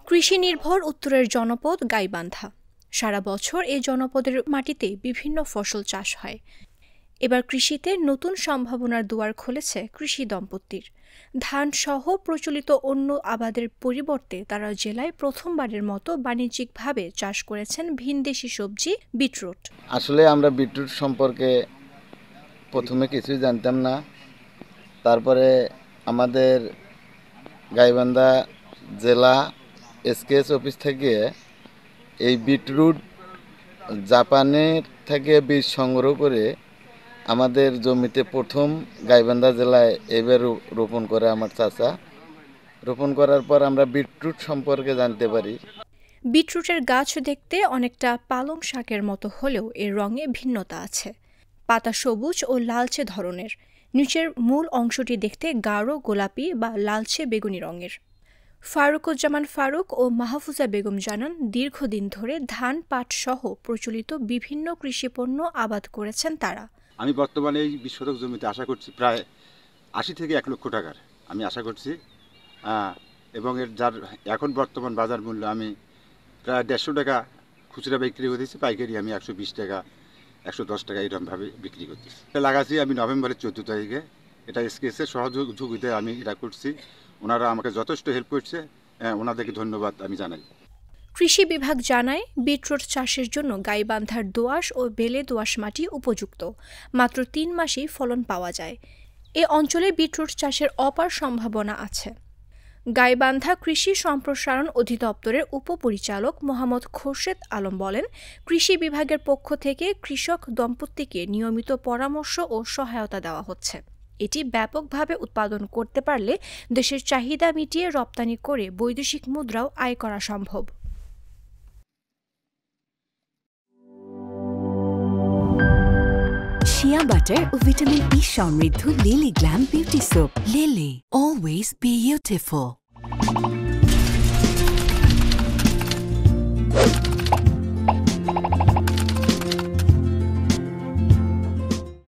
কৃষি নির্ভর উত্তরের জনপদ গাইবান্ধা। সারা বছর এই জনপদের মাটিতে বিভিন্ন ফসল চাষ হয়। এবার কৃষিতে নতুন সম্ভাবনার দুয়ার খুলেছে কৃষি দম্পতির। ধান সহ প্রচলিত অন্য আবাদের পরিবর্তে তারা জেলায় প্রথমবারের মতো বাণিজ্যিকভাবে চাষ করেছেন ভিনদেশি সবজি বিটরুট। আসলে আমরা বিটরুট সম্পর্কে প্রথমে কিছুই জানতাম না। তারপরে আমাদের গাইবান্ধা জেলা এসকেএস অফিস থেকে এই বিটরুট জাপানের থেকে বীজ সংগ্রহ করে আমাদের জমিতে প্রথম গাইবান্ধা জেলায় এবার রোপণ করে আমার চাচা। রোপণ করার পর আমরা বিটরুট সম্পর্কে জানতে পারি। বিটরুটের গাছ দেখতে অনেকটা পালং শাকের মতো হলেও এর রঙে ভিন্নতা আছে। পাতা সবুজ ও লালচে ধরনের, নিচের মূল অংশটি দেখতে গাঢ় গোলাপি বা লালচে বেগুনি রঙের। ফারুকুজ্জামান ফারুক ও মাহফুজা বেগম জানান, দীর্ঘদিন ধরে ধান পাট সহ প্রচলিত বিভিন্ন কৃষিপণ্য আবাদ করেছেন তারা। আমি বর্তমানে এই 20 শতক জমিতে আশা করছি প্রায় 80 থেকে 1 লক্ষ টাকার আমি আশা করছি, এবং এর যার এখন বর্তমান বাজার মূল্য আমি প্রায় 150 টাকা খুচরা বিক্রি করতেছি, পাইকারি আমি 120 টাকা 110 টাকা এরকমভাবে বিক্রি করতেছি। এটা লাগাচ্ছি আমি নভেম্বরের 14 তারিখে। এটা এসকেএসের সহযোগিতায় আমি এটা করছি। ওনারা আমাকে যথেষ্ট হেল্প করছে, ওনাদেরকে ধন্যবাদ আমি জানাই। কৃষি বিভাগ জানায়, বিটরুট চাষের জন্য গাইবান্ধার দোআঁশ ও বেলে দোআঁশ মাটি উপযুক্ত। মাত্র 3 মাসেই ফলন পাওয়া যায়। এ অঞ্চলে বিটরুট চাষের অপার সম্ভাবনা আছে। গাইবান্ধা কৃষি সম্প্রসারণ অধিদপ্তরের উপপরিচালক মোহাম্মদ খোরশেদ আলম বলেন, কৃষি বিভাগের পক্ষ থেকে কৃষক দম্পতিকে নিয়মিত পরামর্শ ও সহায়তা দেওয়া হচ্ছে। এটি ব্যাপকভাবে উৎপাদন করতে পারলে দেশের চাহিদা মিটিয়ে রপ্তানি করে বৈদেশিক মুদ্রাও আয় করা সম্ভব। শিয়া বাটার ও ভিটামিন ই সমৃদ্ধ lily glam beauty soap. Lily, always beautiful.